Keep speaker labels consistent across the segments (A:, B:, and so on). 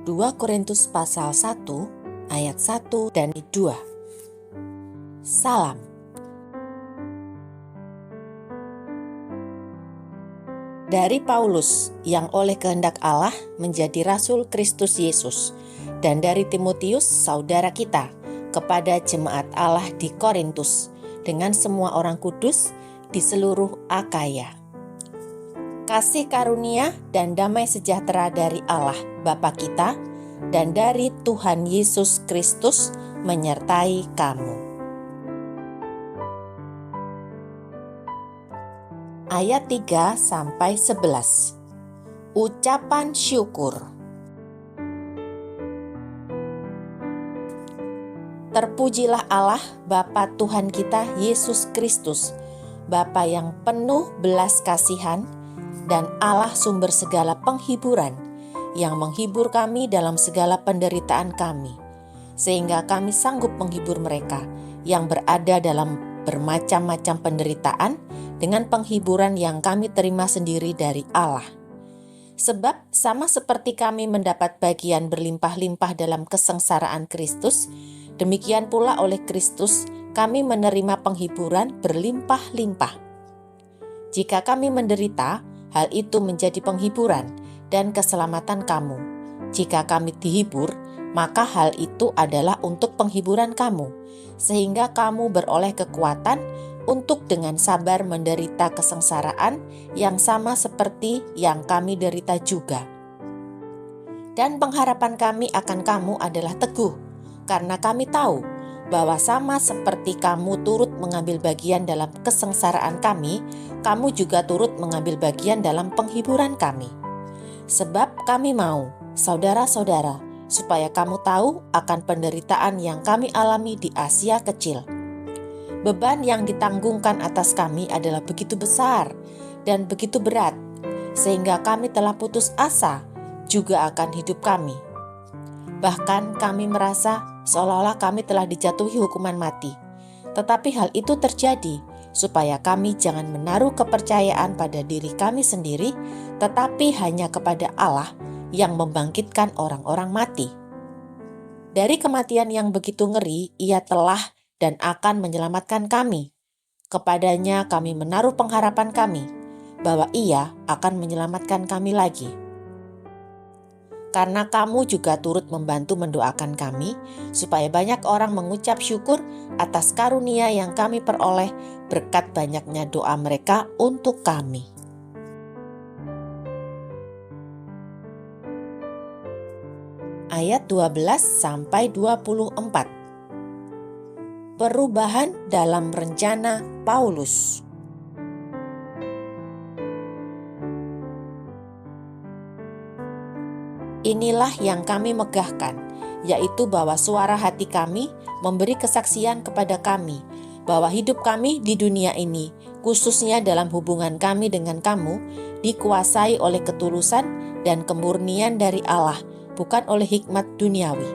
A: 2 Korintus pasal 1 ayat 1 dan 2. Salam. Dari Paulus yang oleh kehendak Allah menjadi Rasul Kristus Yesus, dan dari Timotius saudara kita, kepada jemaat Allah di Korintus, dengan semua orang kudus di seluruh Akaya. Kasih karunia dan damai sejahtera dari Allah Bapa kita dan dari Tuhan Yesus Kristus menyertai kamu. Ayat 3-11. Ucapan syukur. Terpujilah Allah Bapa Tuhan kita Yesus Kristus, Bapa yang penuh belas kasihan dan Allah sumber segala penghiburan, yang menghibur kami dalam segala penderitaan kami, sehingga kami sanggup menghibur mereka yang berada dalam bermacam-macam penderitaan dengan penghiburan yang kami terima sendiri dari Allah. Sebab sama seperti kami mendapat bagian berlimpah-limpah dalam kesengsaraan Kristus, demikian pula oleh Kristus kami menerima penghiburan berlimpah-limpah. Jika kami menderita, hal itu menjadi penghiburan dan keselamatan kamu. Jika kami dihibur, maka hal itu adalah untuk penghiburan kamu, sehingga kamu beroleh kekuatan untuk dengan sabar menderita kesengsaraan yang sama seperti yang kami derita juga. Dan pengharapan kami akan kamu adalah teguh, karena kami tahu bahwa sama seperti kamu turut mengambil bagian dalam kesengsaraan kami, kamu juga turut mengambil bagian dalam penghiburan kami. Sebab kami mau, saudara-saudara, supaya kamu tahu akan penderitaan yang kami alami di Asia Kecil. Beban yang ditanggungkan atas kami adalah begitu besar dan begitu berat, sehingga kami telah putus asa juga akan hidup kami. Bahkan kami merasa seolah-olah kami telah dijatuhi hukuman mati. Tetapi hal itu terjadi supaya kami jangan menaruh kepercayaan pada diri kami sendiri, tetapi hanya kepada Allah yang membangkitkan orang-orang mati. Dari kematian yang begitu ngeri, Ia telah dan akan menyelamatkan kami. Kepadanya kami menaruh pengharapan kami, bahwa Ia akan menyelamatkan kami lagi. Karena kamu juga turut membantu mendoakan kami, supaya banyak orang mengucap syukur atas karunia yang kami peroleh berkat banyaknya doa mereka untuk kami. Ayat 12-24. Perubahan dalam rencana Paulus. Inilah yang kami megahkan, yaitu bahwa suara hati kami memberi kesaksian kepada kami, bahwa hidup kami di dunia ini, khususnya dalam hubungan kami dengan kamu, dikuasai oleh ketulusan dan kemurnian dari Allah, bukan oleh hikmat duniawi,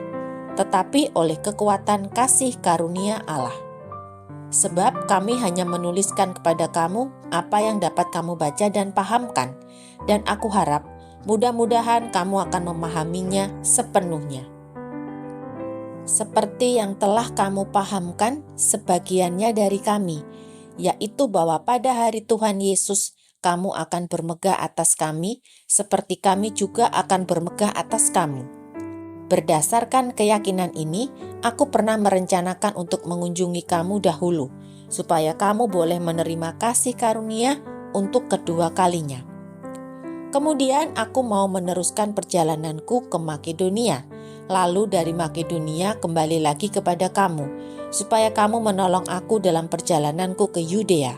A: tetapi oleh kekuatan kasih karunia Allah. Sebab kami hanya menuliskan kepada kamu apa yang dapat kamu baca dan pahamkan, dan aku harap mudah-mudahan kamu akan memahaminya sepenuhnya. Seperti yang telah kamu pahamkan sebagiannya dari kami, yaitu bahwa pada hari Tuhan Yesus kamu akan bermegah atas kami, seperti kami juga akan bermegah atas kamu. Berdasarkan keyakinan ini, aku pernah merencanakan untuk mengunjungi kamu dahulu, supaya kamu boleh menerima kasih karunia untuk kedua kalinya. Kemudian aku mau meneruskan perjalananku ke Makedonia, lalu dari Makedonia kembali lagi kepada kamu, supaya kamu menolong aku dalam perjalananku ke Yudea.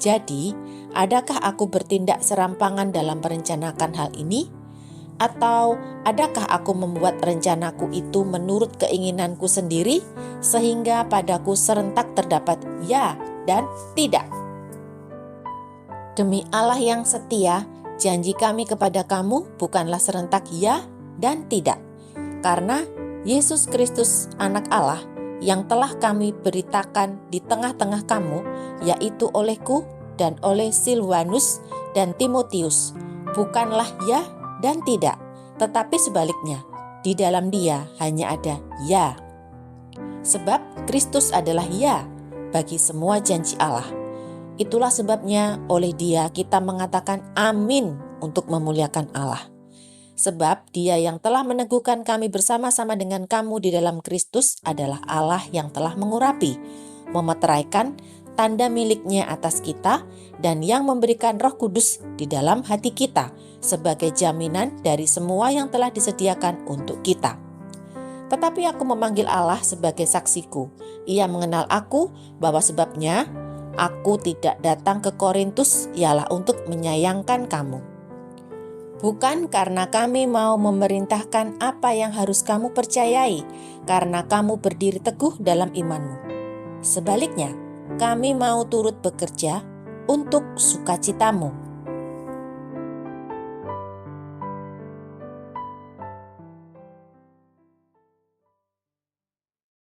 A: Jadi, adakah aku bertindak serampangan dalam merencanakan hal ini? Atau adakah aku membuat rencanaku itu menurut keinginanku sendiri, sehingga padaku serentak terdapat ya dan tidak? Demi Allah yang setia, janji kami kepada kamu bukanlah serentak ya dan tidak. Karena Yesus Kristus anak Allah yang telah kami beritakan di tengah-tengah kamu, yaitu olehku dan oleh Silwanus dan Timotius, bukanlah ya dan tidak, tetapi sebaliknya, di dalam Dia hanya ada ya. Sebab Kristus adalah ya bagi semua janji Allah. Itulah sebabnya oleh Dia kita mengatakan amin untuk memuliakan Allah. Sebab Dia yang telah meneguhkan kami bersama-sama dengan kamu di dalam Kristus adalah Allah yang telah mengurapi, memeteraikan tanda miliknya atas kita, dan yang memberikan Roh Kudus di dalam hati kita sebagai jaminan dari semua yang telah disediakan untuk kita. Tetapi aku memanggil Allah sebagai saksiku. Ia mengenal aku, bahwa sebabnya aku tidak datang ke Korintus ialah untuk menyayangkan kamu. Bukan karena kami mau memerintahkan apa yang harus kamu percayai, karena kamu berdiri teguh dalam imanmu. Sebaliknya, kami mau turut bekerja untuk sukacitamu.